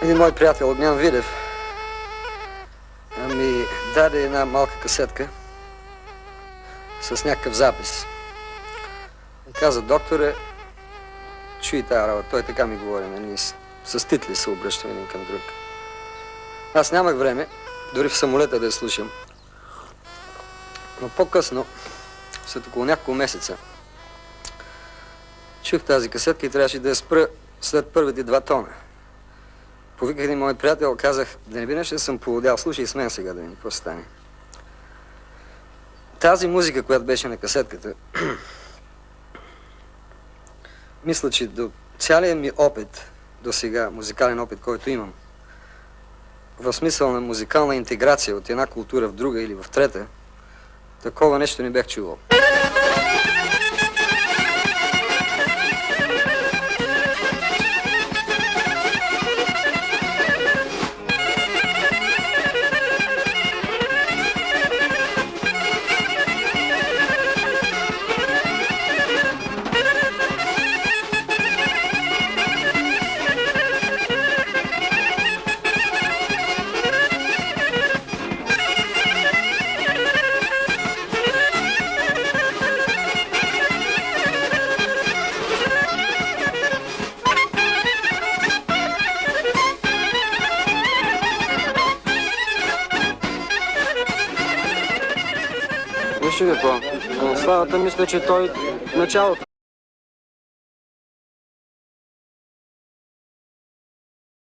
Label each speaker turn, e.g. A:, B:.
A: Един мой приятел, Огнян Видев, ми даде една малка касетка с някакъв запис. И каза: докторе, чуй тая работа. Той така ми говори, нали, с титли се обръщаме един към друг. Аз нямах време, дори в самолета да я слушам. Но по-късно, след около няколко месеца, чух тази касетка и трябваше да я спра след първите 2 тона. Повиках един мой приятел, казах: да не би нещо да съм поводял, слушай с мен сега да видим какво стане. Тази музика, която беше на касетката, мисля, че до цялият ми опит, до сега, музикален опит, който имам, в смисъл на музикална интеграция от една култура в друга или в трета, такова нещо не бях чувал. Вижте какво, славата мисля, че той началото.